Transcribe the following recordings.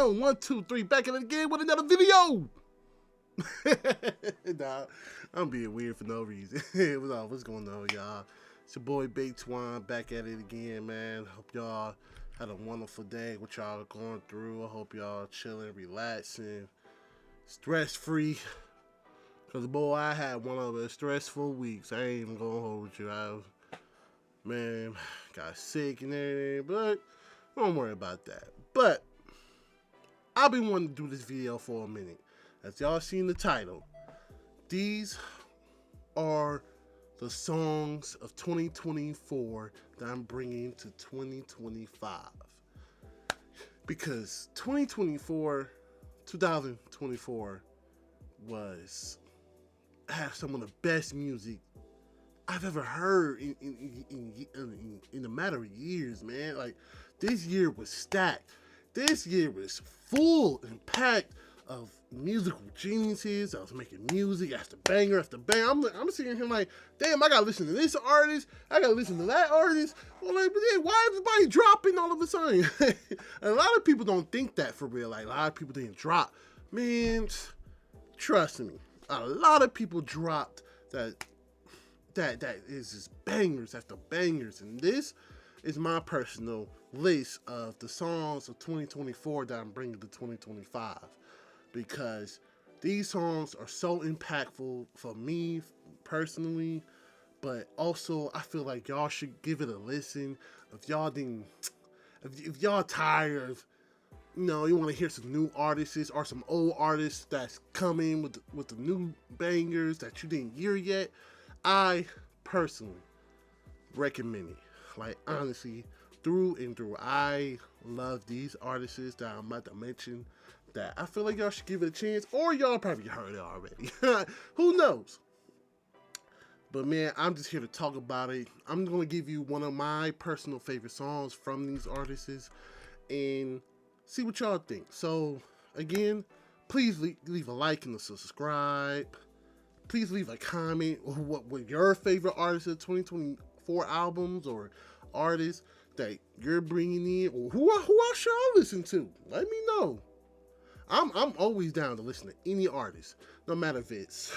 yo, 1, 2, 3, back at it again with another video. Nah, I'm being weird for no reason. What's going on, y'all? It's your boy Big Twine back at it again, man. Hope y'all had a wonderful day. What y'all going through? I hope y'all chilling, relaxing, stress free. Cause boy, I had one of the stressful weeks. I ain't even gonna hold you. Man, got sick and everything, but don't worry about that. But I've been wanting to do this video for a minute. As y'all seen the title, these are the songs of 2024 that I'm bringing to 2025. Because 2024 had some of the best music I've ever heard in a matter of years, man. Like, this year was stacked. This year was full and packed of musical geniuses. I was making music after banger after banger. I'm sitting here like, damn, I gotta listen to this artist. I gotta listen to that artist. Well, like, but then why everybody dropping all of a sudden? A lot of people don't think that for real. Like, a lot of people didn't drop. Man, trust me. A lot of people dropped that is just bangers after bangers. And this is my personal list of the songs of 2024 that I'm bringing to 2025. Because these songs are so impactful for me personally, but also I feel like y'all should give it a listen. If y'all tired of, you want to hear some new artists or some old artists that's coming with the new bangers that you didn't hear yet, I personally recommend it. Like, honestly, through and through, I love these artists that I'm about to mention, that I feel like y'all should give it a chance, or y'all probably heard it already. Who knows? But man, I'm just here to talk about it. I'm going to give you one of my personal favorite songs from these artists and see what y'all think. So, again, please leave a like and a subscribe. Please leave a comment what were your favorite artists of 2024 albums or artists that you're bringing in, or who else should I listen to? Let me know. I'm always down to listen to any artist, no matter if it's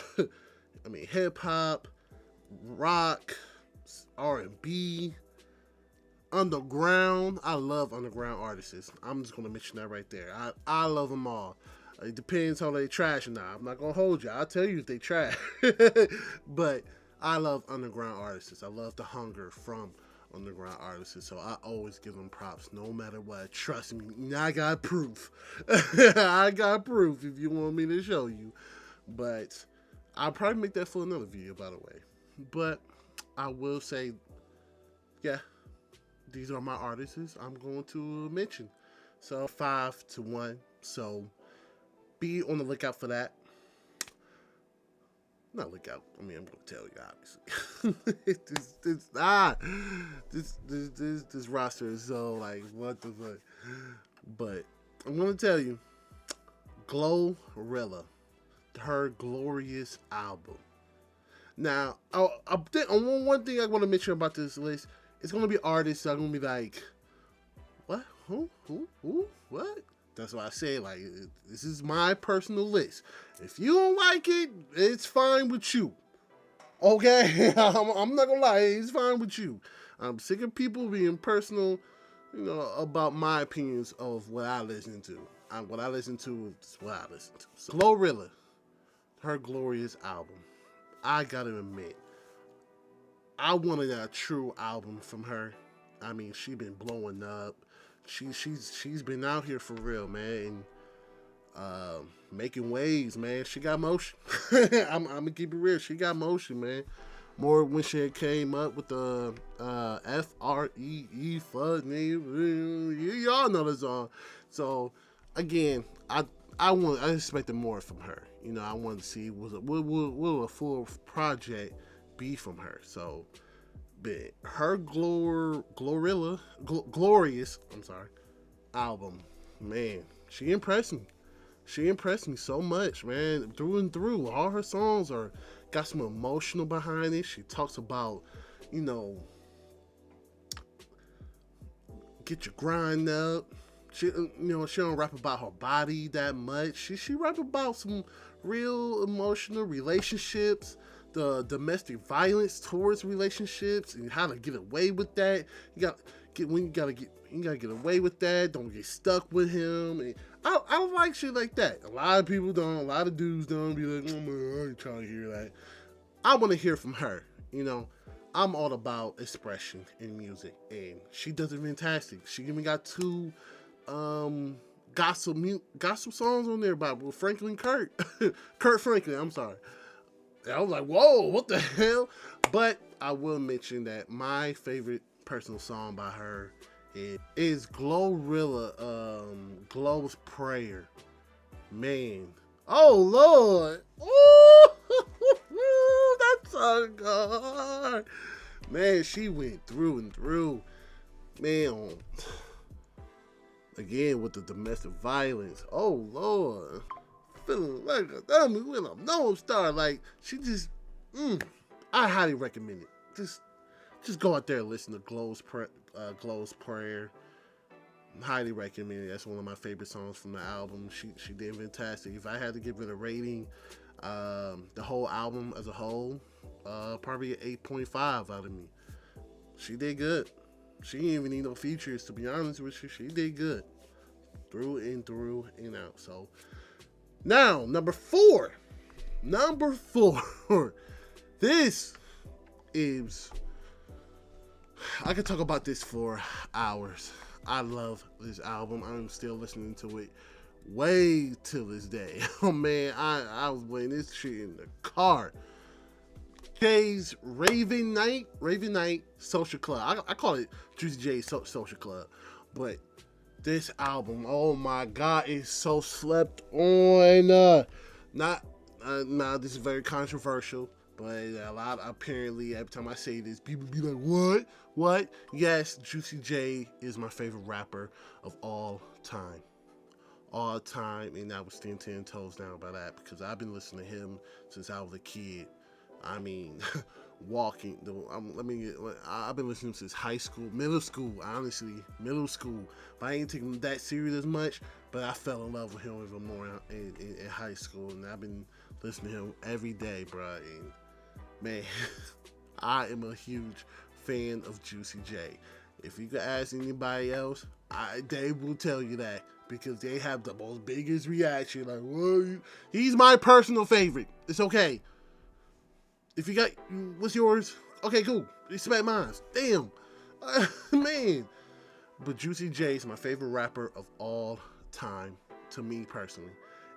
hip hop, rock, R&B, underground. I love underground artists. I'm just gonna mention that right there. I love them all. It depends how they trash or not. I'm not gonna hold you. I'll tell you if they trash. But I love underground artists. I love the hunger from underground artists. So I always give them props, no matter what. Trust me, I got proof. I got proof if you want me to show you. But I'll probably make that for another video, by the way. But I will say, yeah, these are my artists I'm going to mention. So 5-1. So be on the lookout for that. Not look out. I'm going to tell you, obviously. This roster is so like, what the fuck. But I'm going to tell you, Glorilla, her glorious album. Now, one thing I want to mention about this list, it's going to be artists that are going to be like, what? Who? What? That's why I say, like, this is my personal list. If you don't like it, it's fine with you. Okay? I'm not gonna lie, it's fine with you. I'm sick of people being personal, about my opinions of what I listen to. What I listen to is what I listen to. So, Glorilla, her glorious album. I gotta admit, I wanted a true album from her. I mean, she been blowing up. She's been out here for real, man, and making waves, man. She got motion. I'm gonna keep it real. She got motion, man. More when she came up with the FREE fuck nigga. Y'all know the song. So again, I expected more from her. I wanted to see what a full project be from her. So. But her glorious album, man, she impressed me. She impressed me so much, man, through and through. All her songs got some emotional behind it. She talks about, get your grind up, She don't rap about her body that much. She rap about some real emotional relationships, the domestic violence towards relationships, and how to get away with that. You gotta get away with that. Don't get stuck with him. And I don't like shit like that. A lot of people don't. A lot of dudes don't be like, oh man, I ain't trying to hear that. I want to hear from her. I'm all about expression in music, and she does it fantastic. She even got two gospel songs on there by Franklin Kurt, Kurt Franklin. I'm sorry. And I was like, whoa, what the hell? But I will mention that my favorite personal song by her is Glorilla, Glow's Prayer. Man, oh Lord, ooh, that's so good. Man, she went through and through. Man, again with the domestic violence. Oh Lord, feeling like a dummy when I'm no star. Like she just, I highly recommend it. Just go out there and listen to Glow's Prayer. Highly recommend it. That's one of my favorite songs from the album. She did fantastic. If I had to give it a rating, the whole album as a whole, probably an 8.5 out of me. She did good. She didn't even need no features, to be honest with you. She did good. Through and out. So, now, number four. This is... I could talk about this for hours. I love this album. I'm still listening to it way till this day. Oh man, I was playing this shit in the car. Jay's Raven Night Social Club. I call it Juicy J's Social Club. But this album, oh my god, it's so slept on. Now this is very controversial, but a lot, apparently, every time I say this, people be like, what? Yes, Juicy J is my favorite rapper of all time. And I would stand 10 toes down by that, because I've been listening to him since I was a kid. I mean, I've been listening since middle school, but I ain't taking that serious as much, but I fell in love with him even more in high school, and I've been listening to him every day, bro, and man, I am a huge fan of Juicy J. If you could ask anybody else, they will tell you that, because they have the most biggest reaction, like, well, he's my personal favorite. It's okay. If you got, what's yours? Okay, cool. Respect mine. Damn. Man. But Juicy J is my favorite rapper of all time, to me personally.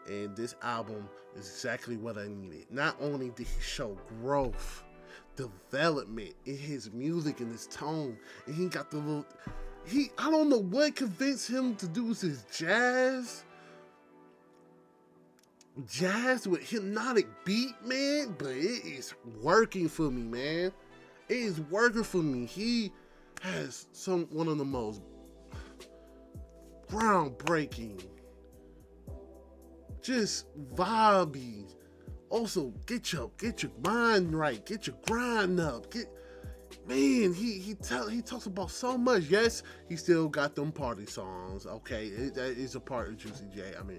And this album is exactly what I needed. Not only did he show growth, development in his music and his tone, and he got the little, I don't know what convinced him to do his jazz with hypnotic beat, man, but it is working for me, man. It is working for me. He has one of the most groundbreaking, just vibey. Also, get your mind right, get your grind up. Man, he talks about so much. Yes, he still got them party songs. Okay, that is a part of Juicy J. I mean,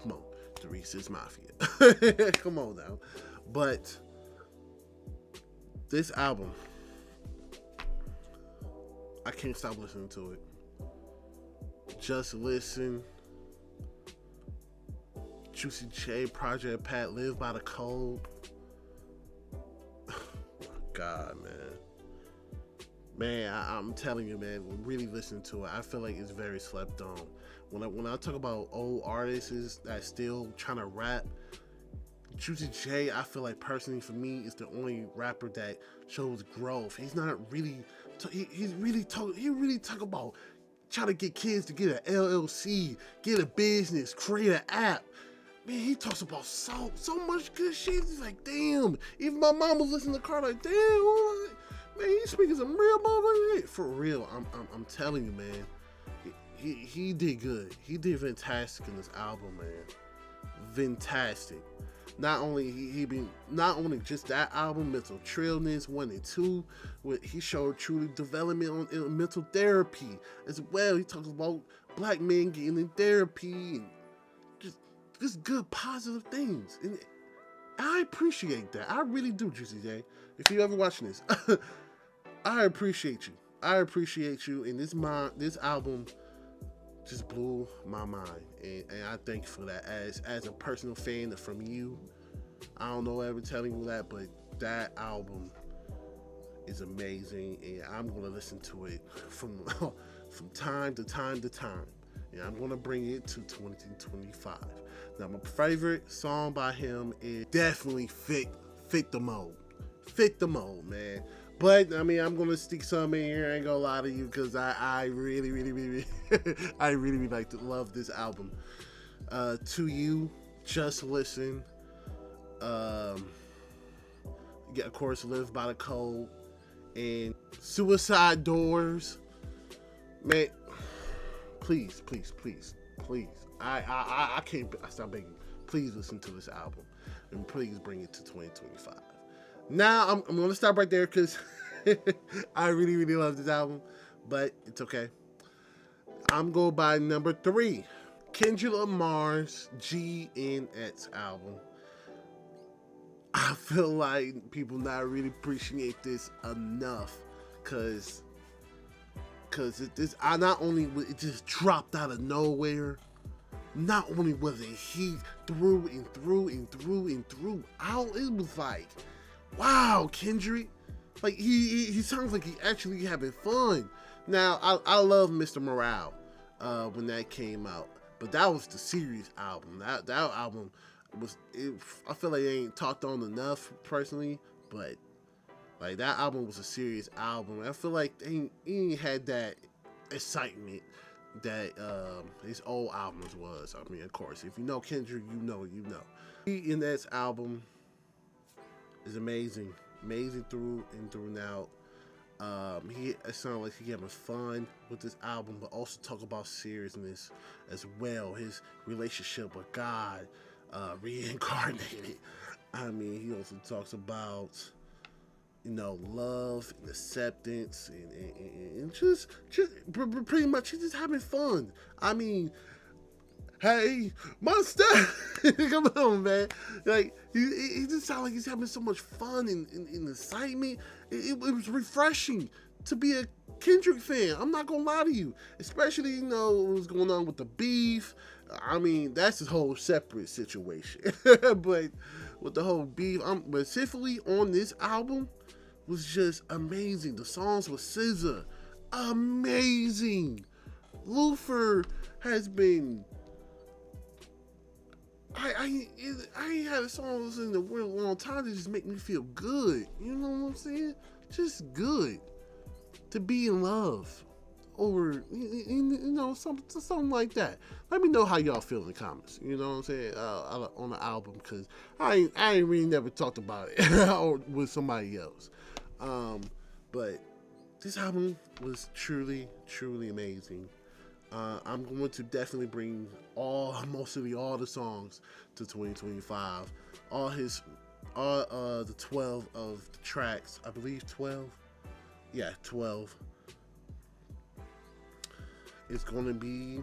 come on. The Reese's Mafia. Come on now. But this album, I can't stop listening to it. Just Listen, Juicy J, Project Pat, Live by the Code. Oh my God, man. Man, I'm telling you, man, really listening to it, I feel like it's very slept on. When I talk about old artists that still trying to rap, Juicy J, I feel like personally for me is the only rapper that shows growth. He's not really, he really talk about trying to get kids to get an LLC, get a business, create an app. Man, he talks about so much good shit. He's like, damn. Even my mom was listening to the car like, damn, man, he's speaking some real motherfucking shit. For real, I'm telling you, man. He did good. He did fantastic in this album, man. Fantastic. Not only just that album, Mental Trillness 1 and 2, he showed true development in mental therapy as well. He talks about black men getting in therapy and just good positive things. And I appreciate that. I really do, Juicy J. If you ever watching this, I appreciate you. I appreciate you. And this album just blew my mind, and I thank you for that. As a personal fan from you, I don't know ever telling you that, but that album is amazing, and I'm gonna listen to it from from time to time to time, and I'm gonna bring it to 2025. Now, my favorite song by him is definitely "Fit the Mold." Fit the mold, man. But I mean, I'm gonna stick some in here. I ain't gonna lie to you, because I really, I really like to love this album. To You, Just Listen. Yeah, of course, Live by the Code and Suicide Doors. Man, please. I can't. I stop begging. Please listen to this album, and please bring it to 2025. Now I'm gonna stop right there, because I really love this album, but it's okay. I'm going by number 3, Kendrick Lamar's GNX album. I feel like people not really appreciate this enough, because I not only it just dropped out of nowhere. Not only was it heat through and through out, it was like, wow, Kendrick, like he sounds like he actually having fun. Now I love Mr. Morale when that came out, but that was the serious album. That album I feel like it ain't talked on enough personally, but like that album was a serious album. I feel like he ain't had that excitement that his old albums was. I mean, of course, if you know Kendrick, you know. In that album is amazing through and through now. It sounds like he having fun with this album, but also talk about seriousness as well. His relationship with God, reincarnated. I mean, he also talks about, love and acceptance and just pretty much he's just having fun. I mean, hey, Monster, come on, man. Like, he just sounds like he's having so much fun and excitement. It was refreshing to be a Kendrick fan. I'm not gonna lie to you, especially what was going on with the beef. I mean, that's a whole separate situation. But with the whole beef, specifically on this album, was just amazing. The songs with SZA, amazing. Luther has been. I ain't had a song in a real long time to just make me feel good. You know what I'm saying? Just good to be in love, or something like that. Let me know how y'all feel in the comments. You know what I'm saying? On the album, because I ain't really never talked about it with somebody else. But this album was truly amazing. I'm going to definitely bring mostly all the songs to 2025. All the 12 of the tracks, I believe 12. Yeah, 12. It's going to be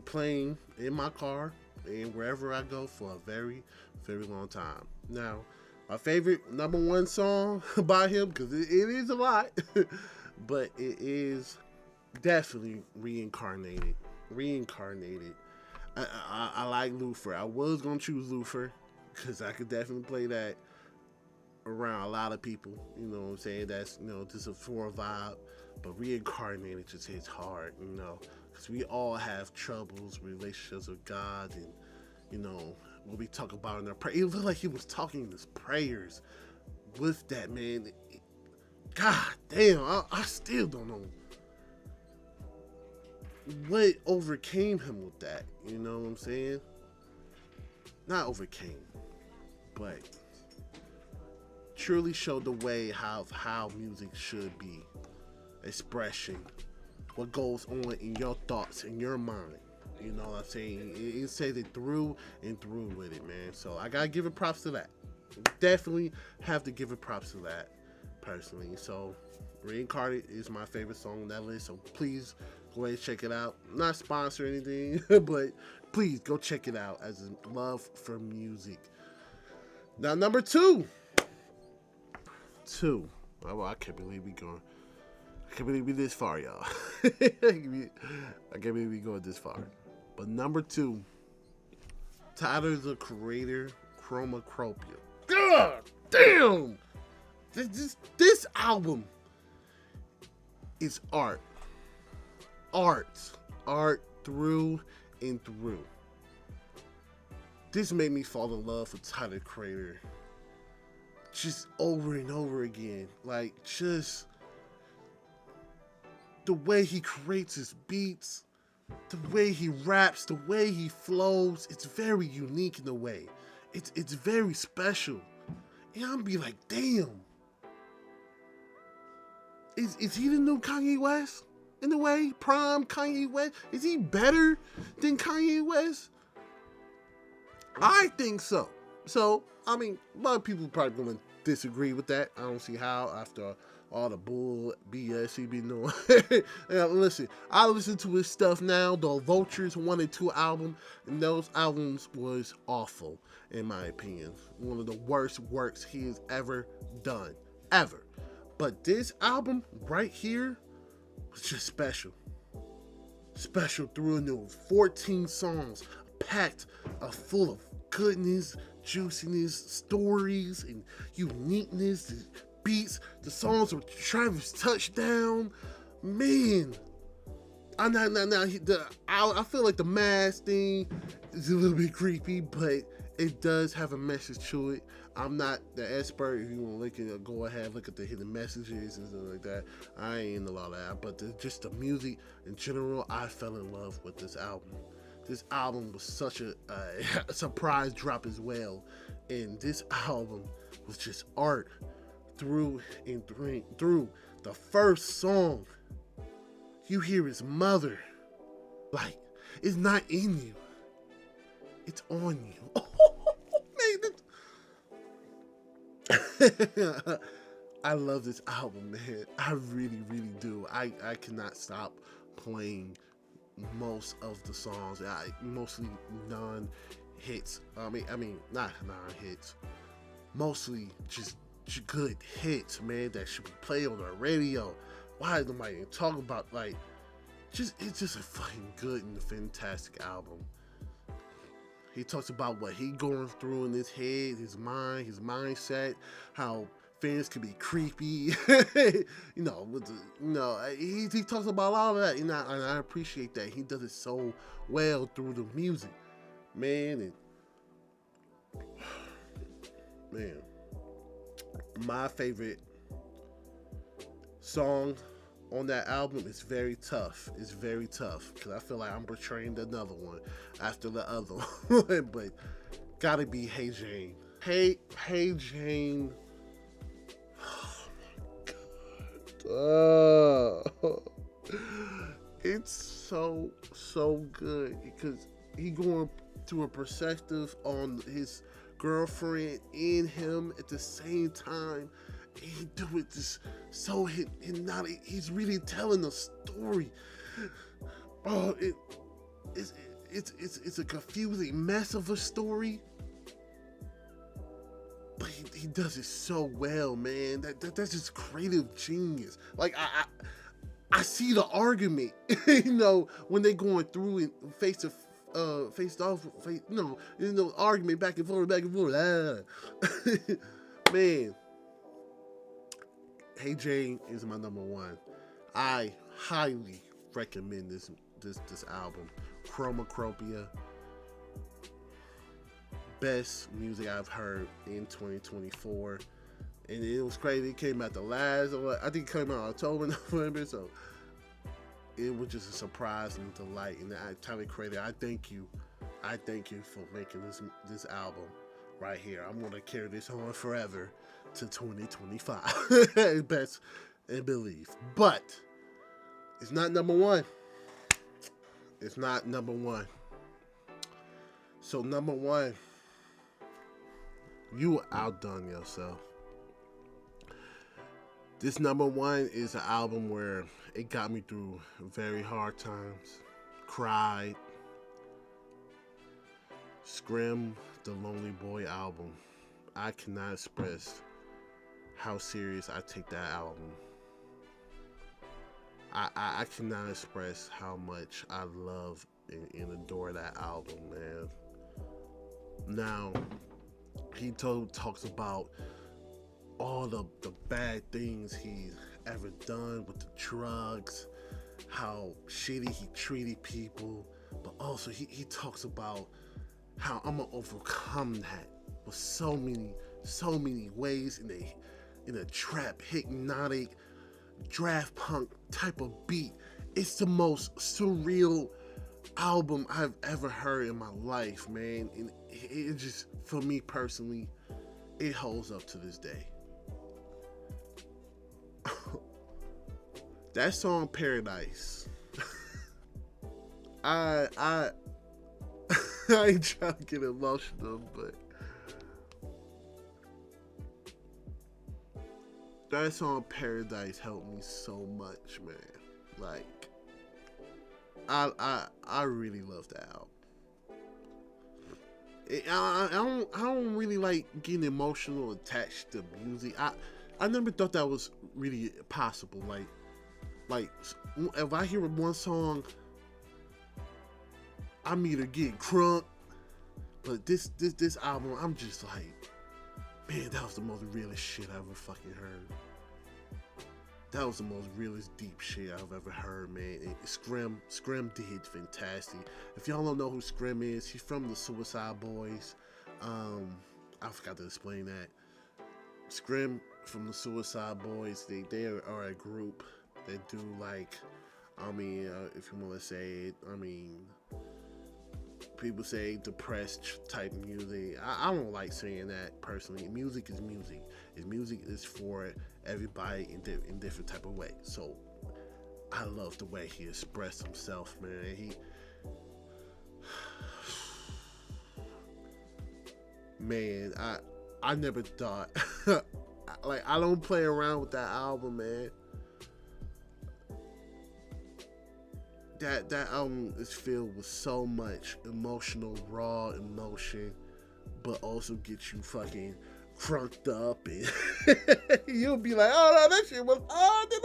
playing in my car and wherever I go for a very long time. Now, my favorite number 1 song by him, because it is a lot, but it is definitely Reincarnated. I like Luther. I was gonna choose Luther because I could definitely play that around a lot of people. You know what I'm saying? That's just for a vibe. But Reincarnated just hits hard. Because we all have troubles, relationships with God, and what we talk about in our prayer. It looked like he was talking in his prayers with that, man. God damn, I still don't know what overcame him with that. You know what I'm saying? Not overcame, but truly showed the way how music should be. Expression, what goes on in your thoughts, in your mind. You know what I'm saying? It says it through and through with it, man. So I gotta give it props to that. Definitely have to give it props to that, personally. So Reincarnated is my favorite song on that list. So please Go ahead and check it out. Not sponsor anything, but please go check it out as a love for music. Now, number two. Oh, well, I can't believe we going. I can't believe we this far, y'all. I can't believe we going this far. But number two, Tyler the Creator, Chromacropia. God damn! This album is art. Art through and through. This made me fall in love with Tyler the Creator. Just over and over again. Like, just the way he creates his beats, the way he raps, the way he flows, it's very unique in a way. It's very special. And I'm be like, damn. Is he the new Kanye West? In a way, prime Kanye West? Is he better than Kanye West? I think so. So, I mean, a lot of people probably gonna disagree with that. I don't see how after all the bull BS he be doing. Listen, I listen to his stuff now. The Vultures 1 and 2 album, and those albums was awful, in my opinion. One of the worst works he has ever done. Ever. But this album right here was just special. Special through and through. 14 songs packed full of goodness, juiciness, stories, and uniqueness, the beats, the songs with Travis Touchdown. Man, I feel like the mask thing is a little bit creepy, but it does have a message to it. I'm not the expert. If you want to look at it, go ahead, look at the hidden messages and stuff like that. I ain't a lot of that, but just the music in general, I fell in love with this album. This album was such a surprise drop as well, and this album was just art through and through. The first song, you hear his mother, like, it's not in you, it's on you. Man, I love this album, man. I really, really do. I cannot stop playing most of the songs. Mostly non-hits. I mean, not non-hits. Mostly just good hits, man, that should be played on the radio. Why is nobody even talking about, like, it's just a fucking good and fantastic album. He talks about what he going through in his head, his mind, his mindset, how fans can be creepy, he talks about all of that, and I appreciate that. He does it so well through the music, man. Man, my favorite song on that album is Very Tough. It's very tough because I feel like I'm portraying another one after the other one, but gotta be Hey Jane. Hey Jane. Oh my God. It's so good because he going through a perspective on his girlfriend and him at the same time. He do it just so hypnotic. He's really telling a story. Oh, it's a confusing mess of a story, but he does it so well, man. That's just creative genius. Like I see the argument, when they going through and face off, argument back and forth. Man. Hey Jane is my number one. I highly recommend this album. Chromacropia. Best music I've heard in 2024. And it was crazy. It came out I think it came out October, November, so it was just a surprise and delight. And Tyler Creator, I thank you for making this album right here. I'm gonna carry this on forever to 2025. Best and believe. But it's not number one. It's not number one. So number one, you outdone yourself. This number one is an album where it got me through very hard times. Cried. Scrim, the Lonely Boy album. I cannot express how serious I take that album. I cannot express how much I love and adore that album, man. Now, he talks about all the bad things he's ever done with the drugs, how shitty he treated people, but also he talks about how I'm gonna overcome that with so many ways in a trap, hypnotic, draft punk type of beat. It's the most surreal album I've ever heard in my life, man. And it just, for me personally, it holds up to this day. That song Paradise. I I ain't trying to get emotional, but that song Paradise helped me so much, man. Like I really love that album. I don't really like getting emotional attached to music. I never thought that was really possible. Like if I hear one song, I'm either getting crunk, but this album, I'm just like, man, that was the most realest shit I ever fucking heard. That was the most realest deep shit I've ever heard, man. And Scrim did fantastic. If y'all don't know who Scrim is, he's from the Suicide Boys. I forgot to explain that. Scrim from the Suicide Boys, they are a group that do like, if you want to say it, people say depressed type music. I don't like saying that personally. Music is music. Music is for everybody in different type of ways. So I love the way he expressed himself, man. Man, I never thought like, I don't play around with that album, man. That album is filled with so much emotional, raw emotion, but also get you fucking crunked up, and you'll be like, oh no, that shit was hard in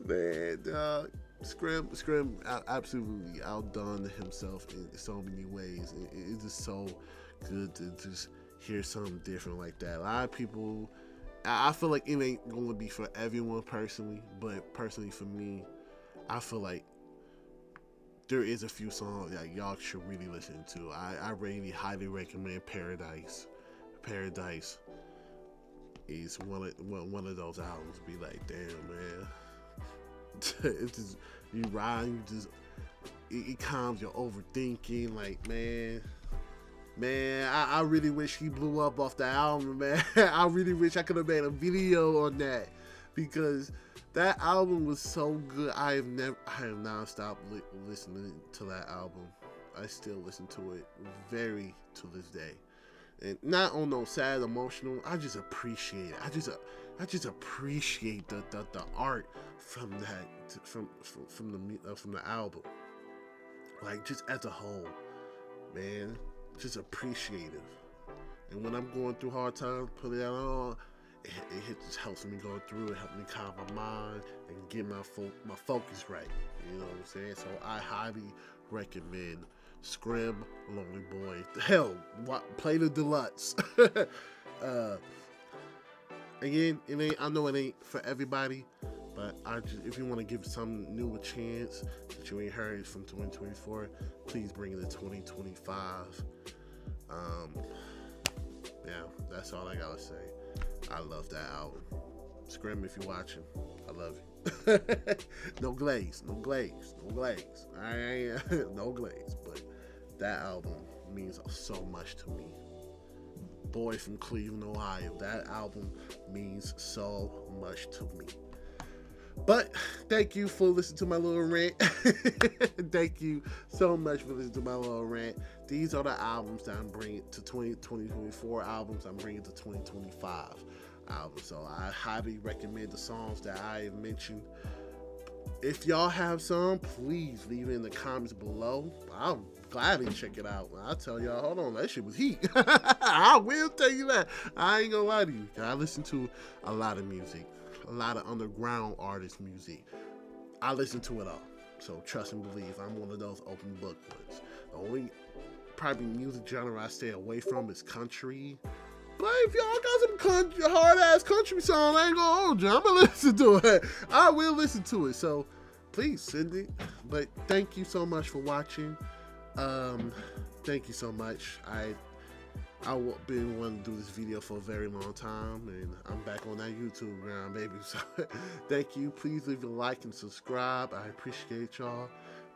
the man, dog. Scrim absolutely outdone himself in so many ways. It's just so good to just hear something different like that. A lot of people, I feel like it ain't gonna be for everyone personally, but personally for me, I feel like there is a few songs that y'all should really listen to. I really highly recommend Paradise. Paradise is one of those albums. Be like, damn, man. It's just, you ride, it calms your overthinking. Like, man, I really wish he blew up off the album, man. I really wish I could have made a video on that, because that album was so good. I have not stopped listening to that album. I still listen to it to this day, and not on no sad emotional. I just appreciate it. I just appreciate the art from that from the album. Like, just as a whole, man, just appreciative. And when I'm going through hard times, put it on. It just helps me go through. It helps me calm my mind and get my focus right. You know what I'm saying? So I highly recommend Scrim, Lonely Boy. Hell, play the deluxe. Again, I know it ain't for everybody, but if you want to give some new a chance that you ain't heard from 2024, please bring it to 2025. Yeah, that's all I gotta say. I love that album. Scrim, if you're watching, I love you. No glaze. No glaze. But that album means so much to me. Boy from Cleveland, Ohio. That album means so much to me. But thank you for listening to my little rant. Thank you so much for listening to my little rant. These are the albums that I'm bringing to 2024 albums I'm bringing to 2025. album. So I highly recommend the songs that I have mentioned. If y'all have some, please leave it in the comments below. I'll gladly check it out. I'll tell y'all, hold on, that shit was heat. I will tell you that. I ain't gonna lie to you. I listen to a lot of music, a lot of underground artist music. I listen to it all. So trust and believe, I'm one of those open book ones. The only probably music genre I stay away from is country. But if y'all got some country, hard ass country song, I ain't gonna hold you. I'm gonna listen to it. I will listen to it. So please send it. But thank you so much for watching. Thank you so much. I've been wanting to do this video for a very long time, and I'm back on that YouTube ground, baby. So thank you. Please leave a like and subscribe. I appreciate y'all.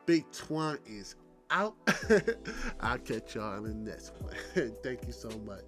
Big Twan is out. I'll catch y'all in the next one. Thank you so much.